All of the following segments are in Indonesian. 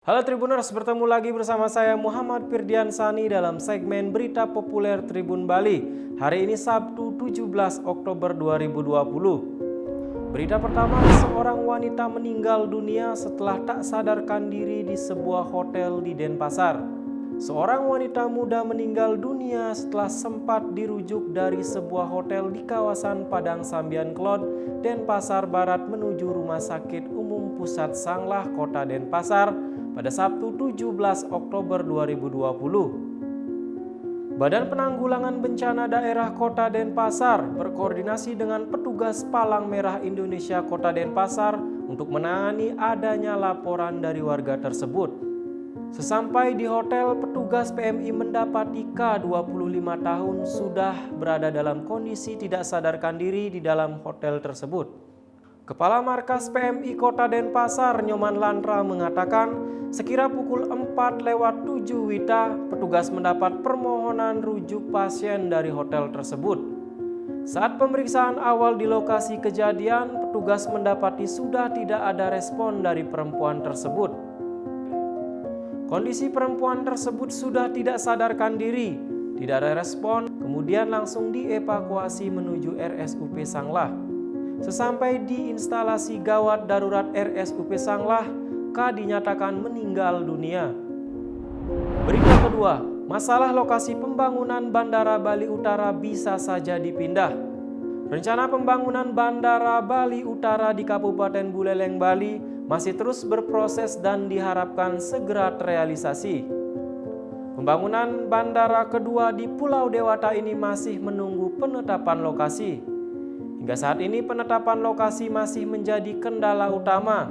Halo Tribuners, bertemu lagi bersama saya Muhammad Firdiansani dalam segmen Berita Populer Tribun Bali. Hari ini Sabtu 17 Oktober 2020. Berita pertama, seorang wanita meninggal dunia setelah tak sadarkan diri di sebuah hotel di Denpasar. Seorang wanita muda meninggal dunia setelah sempat dirujuk dari sebuah hotel di kawasan Padang Sambian Klod, Denpasar Barat menuju Rumah Sakit Umum Pusat Sanglah Kota Denpasar pada Sabtu 17 Oktober 2020. Badan Penanggulangan Bencana Daerah Kota Denpasar berkoordinasi dengan petugas Palang Merah Indonesia Kota Denpasar untuk menangani adanya laporan dari warga tersebut. Sesampai di hotel, petugas PMI mendapati K 25 tahun sudah berada dalam kondisi tidak sadarkan diri di dalam hotel tersebut. Kepala Markas PMI Kota Denpasar, Nyoman Landra, mengatakan sekira pukul 4:07 WITA, petugas mendapat permohonan rujuk pasien dari hotel tersebut. Saat pemeriksaan awal di lokasi kejadian, petugas mendapati sudah tidak ada respon dari perempuan tersebut. Kondisi perempuan tersebut sudah tidak sadarkan diri, tidak ada respon, kemudian langsung dievakuasi menuju RSUP Sanglah. Sesampai di instalasi gawat darurat RSUP Sanglah, K dinyatakan meninggal dunia. Berita kedua, masalah lokasi pembangunan Bandara Bali Utara bisa saja dipindah. Rencana pembangunan Bandara Bali Utara di Kabupaten Buleleng, Bali masih terus berproses dan diharapkan segera terrealisasi. Pembangunan bandara kedua di Pulau Dewata ini masih menunggu penetapan lokasi. Hingga saat ini penetapan lokasi masih menjadi kendala utama.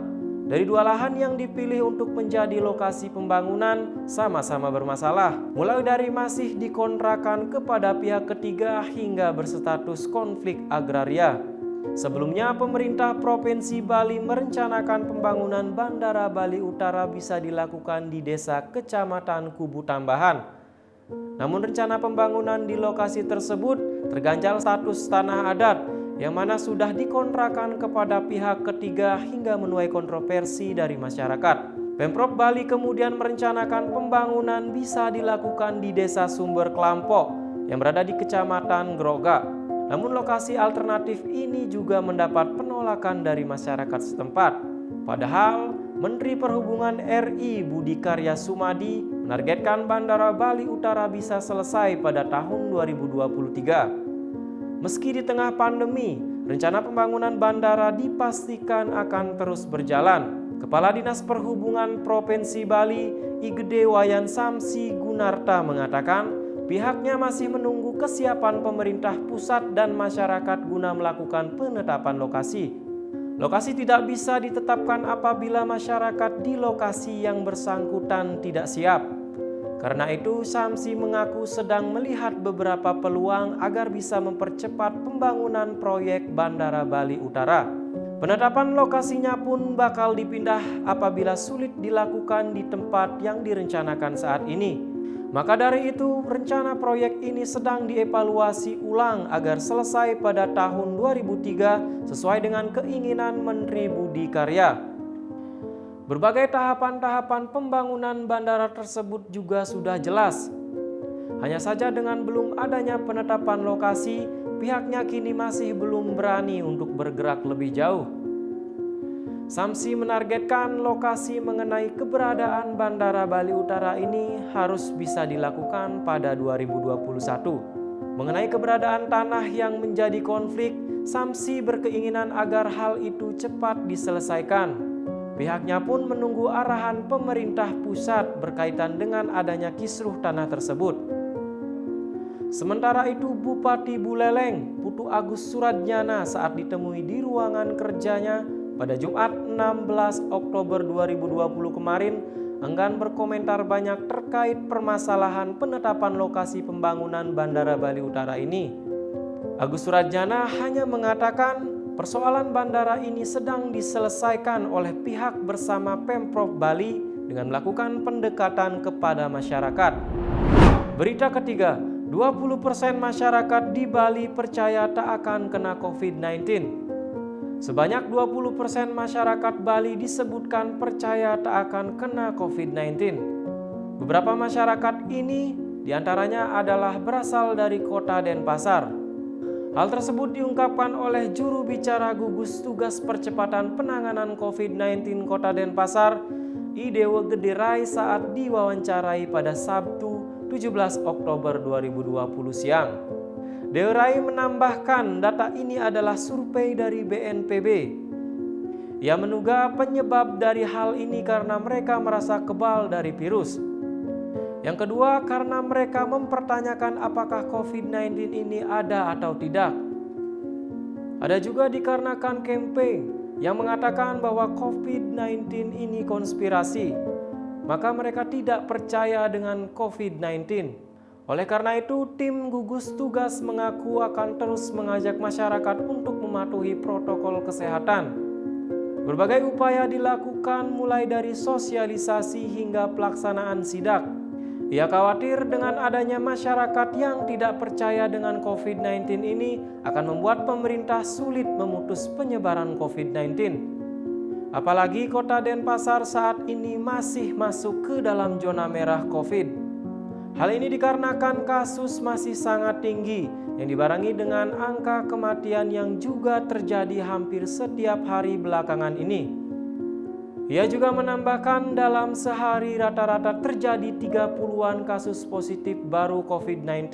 Dari dua lahan yang dipilih untuk menjadi lokasi pembangunan sama-sama bermasalah. Mulai dari masih dikontrakan kepada pihak ketiga hingga berstatus konflik agraria. Sebelumnya, pemerintah Provinsi Bali merencanakan pembangunan Bandara Bali Utara bisa dilakukan di Desa Kecamatan Kubu Tambahan. Namun rencana pembangunan di lokasi tersebut terganjal status tanah adat yang mana sudah dikontrakan kepada pihak ketiga hingga menuai kontroversi dari masyarakat. Pemprov Bali kemudian merencanakan pembangunan bisa dilakukan di Desa Sumber Kelampok yang berada di Kecamatan Groga. Namun lokasi alternatif ini juga mendapat penolakan dari masyarakat setempat. Padahal Menteri Perhubungan RI Budi Karya Sumadi menargetkan Bandara Bali Utara bisa selesai pada tahun 2023. Meski di tengah pandemi, rencana pembangunan bandara dipastikan akan terus berjalan. Kepala Dinas Perhubungan Provinsi Bali, Igede Wayan Samsi Gunarta, mengatakan pihaknya masih menunggu kesiapan pemerintah pusat dan masyarakat guna melakukan penetapan lokasi. Lokasi tidak bisa ditetapkan apabila masyarakat di lokasi yang bersangkutan tidak siap. Karena itu, Samsi mengaku sedang melihat beberapa peluang agar bisa mempercepat pembangunan proyek Bandara Bali Utara. Penetapan lokasinya pun bakal dipindah apabila sulit dilakukan di tempat yang direncanakan saat ini. Maka dari itu, rencana proyek ini sedang dievaluasi ulang agar selesai pada tahun 2003 sesuai dengan keinginan Menteri Budi Karya. Berbagai tahapan-tahapan pembangunan bandara tersebut juga sudah jelas. Hanya saja dengan belum adanya penetapan lokasi, pihaknya kini masih belum berani untuk bergerak lebih jauh. Samsi menargetkan lokasi mengenai keberadaan Bandara Bali Utara ini harus bisa dilakukan pada 2021. Mengenai keberadaan tanah yang menjadi konflik, Samsi berkeinginan agar hal itu cepat diselesaikan. Pihaknya pun menunggu arahan pemerintah pusat berkaitan dengan adanya kisruh tanah tersebut. Sementara itu, Bupati Buleleng, Putu Agus Suradjana, saat ditemui di ruangan kerjanya pada Jumat 16 Oktober 2020 kemarin, enggan berkomentar banyak terkait permasalahan penetapan lokasi pembangunan Bandara Bali Utara ini. Agus Suradjana hanya mengatakan persoalan bandara ini sedang diselesaikan oleh pihak bersama Pemprov Bali dengan melakukan pendekatan kepada masyarakat. Berita ketiga, 20% masyarakat di Bali percaya tak akan kena COVID-19. Sebanyak 20% masyarakat Bali disebutkan percaya tak akan kena COVID-19. Beberapa masyarakat ini diantaranya adalah berasal dari kota Denpasar. Hal tersebut diungkapkan oleh juru bicara gugus tugas percepatan penanganan COVID-19 Kota Denpasar, Idewo Gederai saat diwawancarai pada Sabtu 17 Oktober 2020 siang. Derai menambahkan data ini adalah survei dari BNPB. Ia menduga penyebab dari hal ini karena mereka merasa kebal dari virus. Yang kedua, karena mereka mempertanyakan apakah COVID-19 ini ada atau tidak. Ada juga dikarenakan campaign yang mengatakan bahwa COVID-19 ini konspirasi, maka mereka tidak percaya dengan COVID-19. Oleh karena itu, tim gugus tugas mengaku akan terus mengajak masyarakat untuk mematuhi protokol kesehatan. Berbagai upaya dilakukan mulai dari sosialisasi hingga pelaksanaan sidak. Ia khawatir dengan adanya masyarakat yang tidak percaya dengan COVID-19 ini akan membuat pemerintah sulit memutus penyebaran COVID-19. Apalagi kota Denpasar saat ini masih masuk ke dalam zona merah COVID. Hal ini dikarenakan kasus masih sangat tinggi yang dibarengi dengan angka kematian yang juga terjadi hampir setiap hari belakangan ini. Ia juga menambahkan dalam sehari rata-rata terjadi 30-an kasus positif baru COVID-19.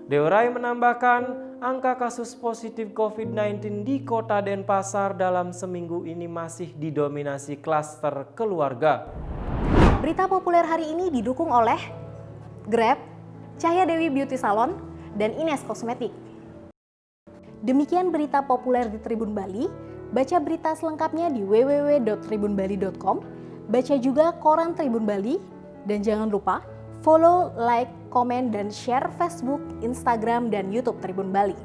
Derai menambahkan angka kasus positif COVID-19 di kota Denpasar dalam seminggu ini masih didominasi klaster keluarga. Berita populer hari ini didukung oleh Grab, Cahya Dewi Beauty Salon, dan Ines Kosmetik. Demikian berita populer di Tribun Bali. Baca berita selengkapnya di www.tribunbali.com. Baca juga koran Tribun Bali. Dan jangan lupa follow, like, komen, dan share Facebook, Instagram, dan YouTube Tribun Bali.